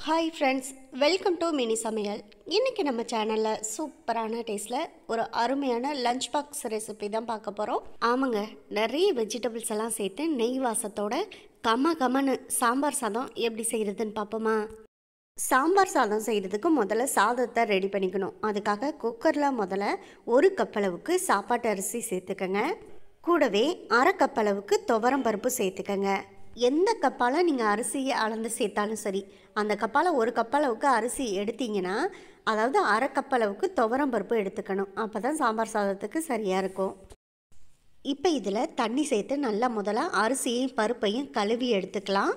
Hi friends, welcome to mini சமையல். இன்றைக்கி நம்ம சேனலில் சூப்பரான டேஸ்ட்டில் ஒரு அருமையான லஞ்ச் பாக்ஸ் ரெசிபி தான் பார்க்க போகிறோம். ஆமாங்க, நிறைய வெஜிடபிள்ஸ் எல்லாம் சேர்த்து நெய் வாசத்தோட கமன்னு சாம்பார் சாதம் எப்படி செய்கிறதுன்னு பார்ப்போமா? சாம்பார் சாதம் செய்கிறதுக்கு முதல்ல சாதத்தை ரெடி பண்ணிக்கணும். அதுக்காக குக்கரில் முதல்ல 1 கப் அளவுக்கு சாப்பாட்டு அரிசி சேர்த்துக்கங்க. கூடவே 1/2 கப் அளவுக்கு துவரம் பருப்பு சேர்த்துக்கங்க. எந்த கப்பால் நீங்கள் அரிசியை அளந்து சேர்த்தாலும் சரி, அந்த கப்பால் 1 கப் அளவுக்கு அரிசி எடுத்தீங்கன்னா, அதாவது 1/2 கப் அளவுக்கு துவரம் பருப்பு எடுத்துக்கணும். அப்போ தான் சாம்பார் சாதத்துக்கு சரியாக இருக்கும். இப்போ இதில் தண்ணி சேர்த்து நல்லா முதல்ல அரிசியையும் பருப்பையும் கழுவி எடுத்துக்கலாம்.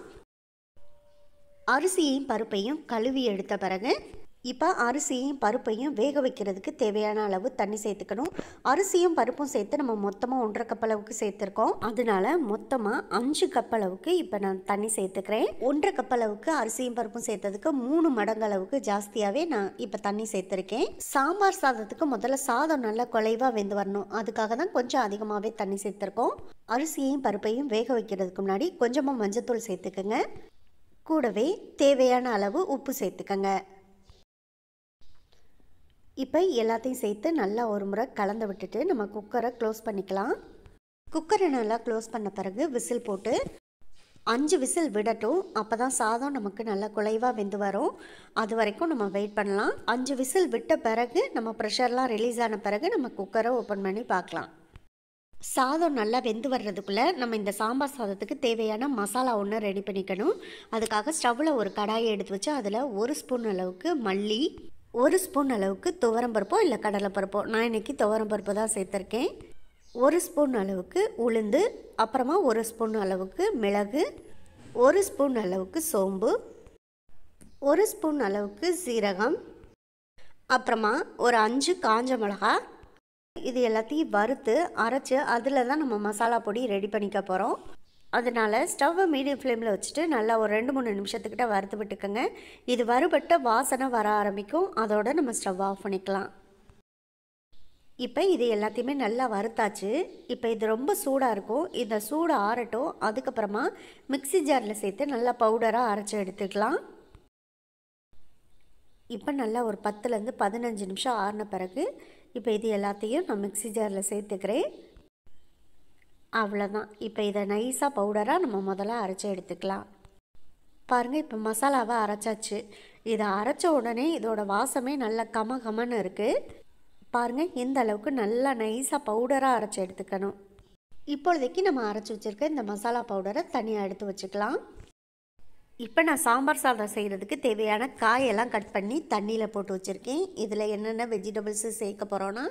அரிசியையும் பருப்பையும் கழுவி எடுத்த பிறகு இப்போ அரிசியையும் பருப்பையும் வேக வைக்கிறதுக்கு தேவையான அளவு தண்ணி சேர்த்துக்கணும். அரிசியும் பருப்பும் சேர்த்து நம்ம மொத்தமாக 1/2 கப் அளவுக்கு சேர்த்துருக்கோம். அதனால மொத்தமாக 5 கப் அளவுக்கு இப்போ நான் தண்ணி சேர்த்துக்கிறேன். 1/2 கப் அளவுக்கு அரிசியும் பருப்பும் சேர்த்ததுக்கு 3 மடங்கு அளவுக்கு ஜாஸ்தியாகவே நான் இப்போ தண்ணி சேர்த்துருக்கேன். சாம்பார் சாதத்துக்கு முதல்ல சாதம் நல்லா குலைவாக வெந்து வரணும். அதுக்காக தான் கொஞ்சம் அதிகமாகவே தண்ணி சேர்த்துருக்கோம். அரிசியையும் பருப்பையும் வேக வைக்கிறதுக்கு முன்னாடி கொஞ்சமாக மஞ்சத்தூள் சேர்த்துக்கங்க. கூடவே தேவையான அளவு உப்பு சேர்த்துக்கங்க. இப்போ எல்லாத்தையும் சேர்த்து நல்லா ஒரு முறை கலந்து விட்டுட்டு நம்ம குக்கரை க்ளோஸ் பண்ணிக்கலாம். குக்கரை நல்லா க்ளோஸ் பண்ண பிறகு விசில் போட்டு 5 விசில் விடட்டும். அப்போ தான் சாதம் நமக்கு நல்லா குலைவாக வெந்து வரும். அது வரைக்கும் நம்ம வெயிட் பண்ணலாம். 5 விசில் விட்ட பிறகு நம்ம ப்ரெஷர்லாம் ரிலீஸ் ஆன பிறகு நம்ம குக்கரை ஓப்பன் பண்ணி பார்க்கலாம். சாதம் நல்லா வெந்து வர்றதுக்குள்ளே நம்ம இந்த சாம்பார் சாதத்துக்கு தேவையான மசாலா ஒன்று ரெடி பண்ணிக்கணும். அதுக்காக ஸ்டவ்வில் ஒரு கடாயை எடுத்து வச்சு அதில் 1 ஸ்பூன் அளவுக்கு மல்லி, 1 ஸ்பூன் அளவுக்கு துவரம்பருப்போ இல்லை கடலைப்பருப்போ, நான் இன்றைக்கி துவரம்பருப்பு தான் சேர்த்துருக்கேன், 1 ஸ்பூன் அளவுக்கு உளுந்து, அப்புறமா 1 ஸ்பூன் அளவுக்கு மிளகு, 1 ஸ்பூன் அளவுக்கு சோம்பு, 1 ஸ்பூன் அளவுக்கு சீரகம், அப்புறமா ஒரு 5 காஞ்ச மிளகா. இது எல்லாத்தையும் வறுத்து அரைச்சி அதில் தான் நம்ம மசாலா பொடி ரெடி பண்ணிக்க போகிறோம். அதனால் ஸ்டவ்வை மீடியம் ஃப்ளேமில் வச்சுட்டு நல்லா ஒரு 2-3 நிமிஷத்துக்கிட்ட வறுத்து விட்டுக்கோங்க. இது வறுபட்ட வாசனை வர ஆரம்பிக்கும். அதோடு நம்ம ஸ்டவ் ஆஃப் பண்ணிக்கலாம். இப்போ இது எல்லாத்தையுமே நல்லா வறுத்தாச்சு. இப்போ இது ரொம்ப சூடாக இருக்கும். இந்த சூடு ஆறட்டும். அதுக்கப்புறமா மிக்ஸி ஜாரில் சேர்த்து நல்லா பவுடராக அரைச்சி எடுத்துக்கலாம். இப்போ நல்லா ஒரு 10லேருந்து 15 நிமிஷம் ஆறின பிறகு இப்போ இது எல்லாத்தையும் நான் மிக்ஸி ஜாரில் சேர்த்துக்கிறேன். அவ்வளோதான். இப்போ இதை நைஸாக பவுடராக நம்ம முதல்ல அரைச்சி எடுத்துக்கலாம். பாருங்கள், இப்போ மசாலாவை அரைச்சாச்சு. இதை அரைச்ச உடனே இதோட வாசமே நல்லா கமன்னு இருக்குது. பாருங்கள், இந்த அளவுக்கு நல்லா நைஸாக பவுடராக அரைச்சி எடுத்துக்கணும். இப்பொழுதைக்கு நம்ம அரைச்சி வச்சுருக்க இந்த மசாலா பவுடரை தனியாக எடுத்து வச்சுக்கலாம். இப்போ நான் சாம்பார் சாதம் செய்கிறதுக்கு தேவையான காயெல்லாம் கட் பண்ணி தண்ணியில் போட்டு வச்சுருக்கேன். இதில் என்னென்ன வெஜிடபிள்ஸு சேர்க்க போகிறோன்னா,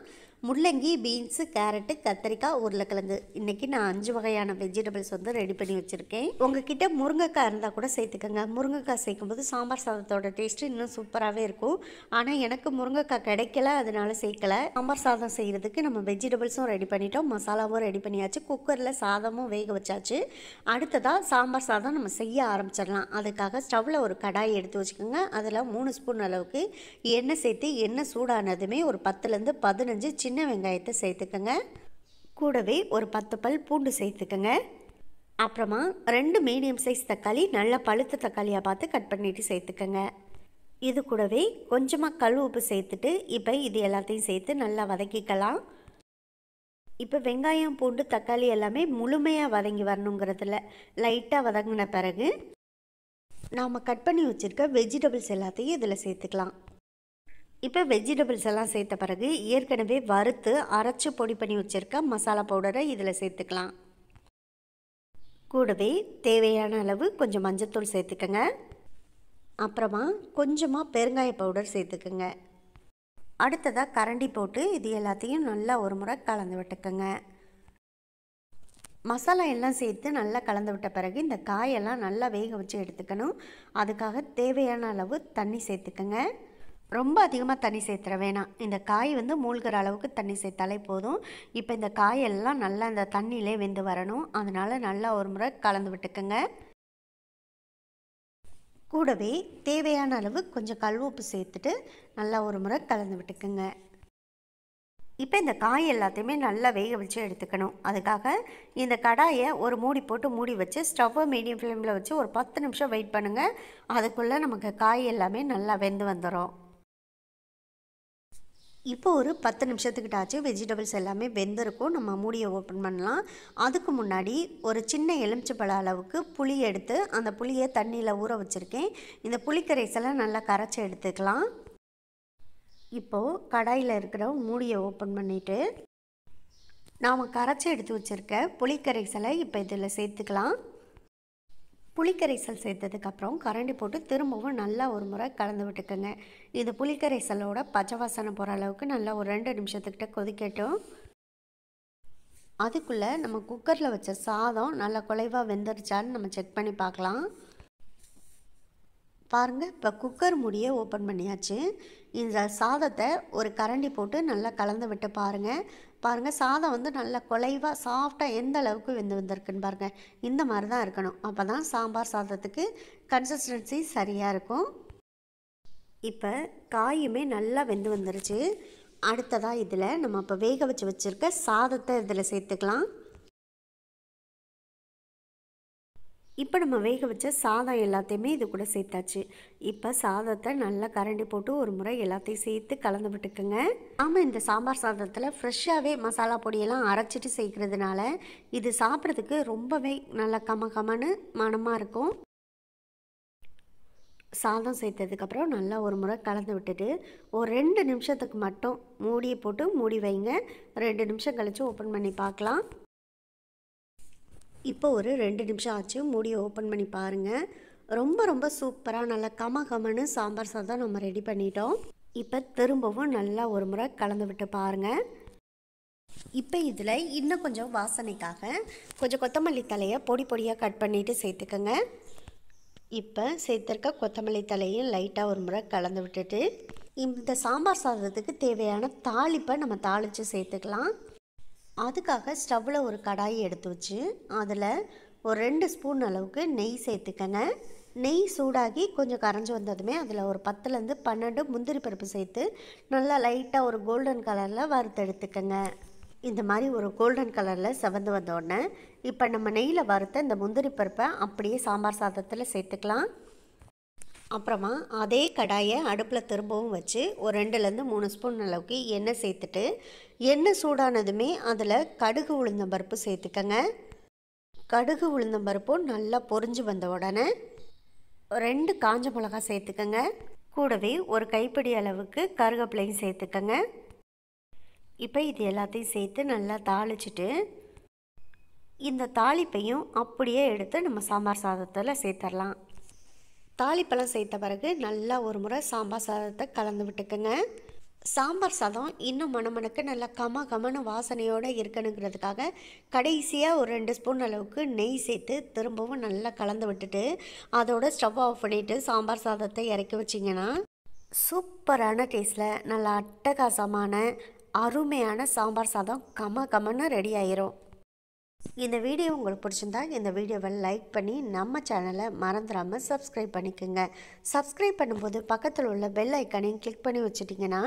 முள்ளங்கி, பீன்ஸு, கேரட்டு, கத்திரிக்காய், உருளைக்கிழங்கு. இன்றைக்கி நான் 5 வகையான வெஜிடபிள்ஸ் வந்து ரெடி பண்ணி வச்சுருக்கேன். உங்ககிட்ட முருங்கைக்காய் இருந்தால் கூட சேர்த்துக்கோங்க. முருங்கைக்காய் சேர்க்கும்போது சாம்பார் சாதத்தோட டேஸ்ட்டு இன்னும் சூப்பராகவே இருக்கும். ஆனால் எனக்கு முருங்கைக்காய் கிடைக்கல, அதனால சேர்க்கலை. சாம்பார் சாதம் செய்கிறதுக்கு நம்ம வெஜிடபிள்ஸும் ரெடி பண்ணிட்டோம், மசாலாவும் ரெடி பண்ணியாச்சு, குக்கரில் சாதமும் வேக வச்சாச்சு. அடுத்ததாக சாம்பார் சாதம் நம்ம செய்ய ஆரம்பிச்சிடலாம். அதுக்காக ஸ்டவ்வில் ஒரு கடாயை எடுத்து வச்சுக்கோங்க. அதில் 3 ஸ்பூன் அளவுக்கு எண்ணெய் சேர்த்து எண்ணெய் சூடானதுமே ஒரு 10லேருந்து 15 சின்ன வெங்காயத்தை சேர்த்துக்கோங்க. கூடவே ஒரு 10 பல் பூண்டு சேர்த்துக்கோங்க. அப்புறமா 2 மீடியம் சைஸ் தக்காளி, நல்லா பழுத்த தக்காளியாக பார்த்து கட் பண்ணிவிட்டு சேர்த்துக்கோங்க. இது கூடவே கொஞ்சமாக கல் உப்பு சேர்த்துட்டு இப்போ இது எல்லாத்தையும் சேர்த்து நல்லா வதக்கிக்கலாம். இப்போ வெங்காயம், பூண்டு, தக்காளி எல்லாமே முழுமையாக வதங்கி வரணுங்கிறதுல லைட்டாக வதங்கின பிறகு நாம் கட் பண்ணி வச்சுருக்க வெஜிடபிள்ஸ் எல்லாத்தையும் இதில் சேர்த்துக்கலாம். இப்போ வெஜிடபிள்ஸ் எல்லாம் சேர்த்த பிறகு ஏற்கனவே வறுத்து அரைச்சி பொடி பண்ணி வச்சுருக்க மசாலா பவுடரை இதில் சேர்த்துக்கலாம். கூடவே தேவையான அளவு கொஞ்சம் மஞ்சத்தூள் சேர்த்துக்கங்க. அப்புறமா கொஞ்சமாக பெருங்காய பவுடர் சேர்த்துக்கங்க. அடுத்ததாக கரண்டி போட்டு இது எல்லாத்தையும் நல்லா ஒரு முறை கலந்து விட்டுக்கோங்க. மசாலா எல்லாம் சேர்த்து நல்லா கலந்து விட்ட பிறகு இந்த காயெல்லாம் நல்லா வேக வச்சு எடுத்துக்கணும். அதுக்காக தேவையான அளவு தண்ணி சேர்த்துக்கங்க. ரொம்ப அதிகமாக தண்ணி சேர்த்துற வேணாம். இந்த காய் வந்து மூழ்கிற அளவுக்கு தண்ணி சேர்த்தாலே போதும். இப்போ இந்த காயெல்லாம் நல்லா இந்த தண்ணியிலே வெந்து வரணும். அதனால் நல்லா ஒரு முறை கலந்து விட்டுக்கோங்க. கூடவே தேவையான அளவு கொஞ்சம் கல் உப்பு சேர்த்துட்டு நல்லா ஒரு முறை கலந்து விட்டுக்கோங்க. இப்போ இந்த காய் எல்லாத்தையுமே நல்லா வேக வச்சு எடுத்துக்கணும். அதுக்காக இந்த கடாயை ஒரு மூடி போட்டு மூடி வச்சு ஸ்டவ்வை மீடியம் ஃப்ளேமில் வச்சு ஒரு 10 நிமிஷம் வெயிட் பண்ணுங்கள். அதுக்குள்ளே நமக்கு காய் எல்லாமே நல்லா வெந்து வந்துடும். இப்போ ஒரு 10 நிமிஷத்துக்கிட்ட ஆச்சு. வெஜிடபிள்ஸ் எல்லாமே வெந்திருக்கும். நம்ம மூடியை ஓப்பன் பண்ணலாம். அதுக்கு முன்னாடி ஒரு சின்ன எலுமிச்சைப்பழ அளவுக்கு புளி எடுத்து அந்த புளியை தண்ணியில் ஊற வச்சுருக்கேன். இந்த புளிக்கரைசலை நல்லா கரைச்சி எடுத்துக்கலாம். இப்போது கடாயில் இருக்கிற மூடியை ஓப்பன் பண்ணிவிட்டு நாம் கரைச்சி எடுத்து வச்சுருக்க புளிக்கரைசலை இப்போ இதில் சேர்த்துக்கலாம். புளிக்கரைசல் சேர்த்ததுக்கப்புறம் கரண்டி போட்டு திரும்பவும் நல்லா ஒரு முறை கலந்து விட்டுக்கோங்க. இது புளிக்கரைசலோட பச்சை வாசனை போகிற அளவுக்கு நல்லா ஒரு 2 நிமிஷத்துக்கிட்ட கொதிக்கட்டும். அதுக்குள்ளே நம்ம குக்கரில் வச்ச சாதம் நல்லா குலைவாக வெந்துருச்சான்னு நம்ம செக் பண்ணி பார்க்கலாம். பாருங்கள், இப்போ குக்கர் மூடியை ஓப்பன் பண்ணியாச்சு. இந்த சாதத்தை ஒரு கரண்டி போட்டு நல்லா கலந்து விட்டு பாருங்கள் சாதம் வந்து நல்லா குலைவாக சாஃப்டாக எந்த அளவுக்கு வந்திருக்குன்னு பாருங்கள். இந்த மாதிரி தான் இருக்கணும். அப்போ தான் சாம்பார் சாதத்துக்கு கன்சிஸ்டன்சி சரியாக இருக்கும். இப்போ காயுமே நல்லா வெந்து வந்துருச்சு. அடுத்ததாக இதில் நம்ம இப்போ வேக வச்சுருக்க சாதத்தை இதில் சேர்த்துக்கலாம். இப்போ நம்ம வேக வச்ச சாதம் எல்லாத்தையுமே இது கூட சேர்த்தாச்சு. இப்போ சாதத்தை நல்லா கரண்டி போட்டு ஒரு முறை எல்லாத்தையும் சேர்த்து கலந்து விட்டுக்குங்க. ஆமாம், இந்த சாம்பார் சாதத்தில் ஃப்ரெஷ்ஷாகவே மசாலா பொடியெல்லாம் அரைச்சிட்டு சேர்க்குறதுனால இது சாப்பிட்றதுக்கு ரொம்பவே நல்லா கமகமன்னு மணமாக இருக்கும். சாதம் சேர்த்ததுக்கப்புறம் நல்லா ஒரு முறை கலந்து விட்டுட்டு ஒரு 2 நிமிஷத்துக்கு மட்டும் மூடியை போட்டு மூடி வைங்க. 2 நிமிஷம் கழித்து ஓப்பன் பண்ணி பார்க்கலாம். இப்போ ஒரு 2 நிமிஷம் ஆச்சு. மூடியை ஓப்பன் பண்ணி பாருங்கள். ரொம்ப சூப்பராக நல்லா கமகமன்னு சாம்பார் சாதம் நம்ம ரெடி பண்ணிட்டோம். இப்போ திரும்பவும் நல்லா ஒரு முறை கலந்து விட்டு பாருங்கள். இப்போ இதில் இன்னும் கொஞ்சம் வாசனைக்காக கொஞ்சம் கொத்தமல்லி தலையை பொடியாக கட் பண்ணிவிட்டு சேர்த்துக்கோங்க. இப்போ சேர்த்துருக்க கொத்தமல்லி தலையும் லைட்டாக ஒரு முறை கலந்து விட்டுட்டு இந்த சாம்பார் சாதத்துக்கு தேவையான தாளிப்பை நம்ம தாளித்து சேர்த்துக்கலாம். அதுக்காக ஸ்டவ்வில் ஒரு கடாயை எடுத்து வச்சு அதில் ஒரு 2 ஸ்பூன் அளவுக்கு நெய் சேர்த்துக்கங்க. நெய் சூடாகி கொஞ்சம் கரைஞ்சி வந்ததுமே அதில் ஒரு 10லேருந்து 12 முந்திரி பருப்பு சேர்த்து நல்லா லைட்டாக ஒரு கோல்டன் கலரில் வறுத்து எடுத்துக்கங்க. இந்த மாதிரி ஒரு கோல்டன் கலரில் செவந்து வந்தோடனே இப்போ நம்ம நெய்யில் வறுத்த இந்த முந்திரி பருப்பை அப்படியே சாம்பார் சாதத்தில் சேர்த்துக்கலாம். அப்புறமா அதே கடாயை அடுப்பில் திரும்பவும் வச்சு ஒரு 2லேருந்து 3 ஸ்பூன் அளவுக்கு எண்ணெய் சேர்த்துட்டு எண்ணெய் சூடானதுமே அதில் கடுகு உளுந்தம்பருப்பு சேர்த்துக்கங்க. கடுகு உளுந்தம்பருப்பும் நல்லா பொரிஞ்சு வந்த உடனே 2 காஞ்ச மிளகாய் சேர்த்துக்கங்க. கூடவே ஒரு கைப்பிடி அளவுக்கு கருவேப்பிலையும் சேர்த்துக்கங்க. இப்போ இது எல்லாத்தையும் சேர்த்து நல்லா தாளிச்சிட்டு இந்த தாளிப்பையும் அப்படியே எடுத்து நம்ம சாம்பார் சாதத்தில் சேர்த்துடலாம். தாளிப்பழம் சேர்த்த பிறகு நல்லா ஒரு முறை சாம்பார் சாதத்தை கலந்து விட்டுக்குங்க. சாம்பார் சாதம் இன்னும் மணமணக்கு நல்லா கமகமன வாசனையோடு இருக்கணுங்கிறதுக்காக கடைசியாக ஒரு 2 ஸ்பூன் அளவுக்கு நெய் சேர்த்து திரும்பவும் நல்லா கலந்து விட்டுட்டு அதோட ஸ்டவ் ஆஃப் பண்ணிவிட்டு சாம்பார் சாதத்தை இறக்கி வச்சிங்கன்னா சூப்பரான டேஸ்ட்டில் நல்லா அட்டகாசமான அருமையான சாம்பார் சாதம் கமகமன்னு ரெடி ஆயிரும். இந்த வீடியோ உங்களுக்கு பிடிச்சிருந்தா இந்த வீடியோவை லைக் பண்ணி நம்ம சேனலை மறந்துடாமல் சப்ஸ்கிரைப் பண்ணிக்கோங்க. சப்ஸ்கிரைப் பண்ணும்போது பக்கத்தில் உள்ள பெல் ஐக்கானையும் கிளிக் பண்ணி வச்சுட்டிங்கன்னா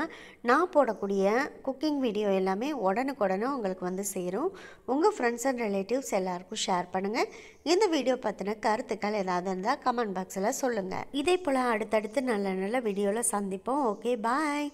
நான் போடக்கூடிய குக்கிங் வீடியோ எல்லாமே உடனுக்குடனே உங்களுக்கு வந்து சேரும். உங்கள் ஃப்ரெண்ட்ஸ் அண்ட் ரிலேட்டிவ்ஸ் எல்லாருக்கும் ஷேர் பண்ணுங்கள். இந்த வீடியோ பற்றின கருத்துக்கள் ஏதாவது இருந்தால் கமெண்ட் பாக்ஸில் சொல்லுங்கள். இதே போல் அடுத்தடுத்து நல்ல நல்ல வீடியோவில் சந்திப்போம். ஓகே, பாய்.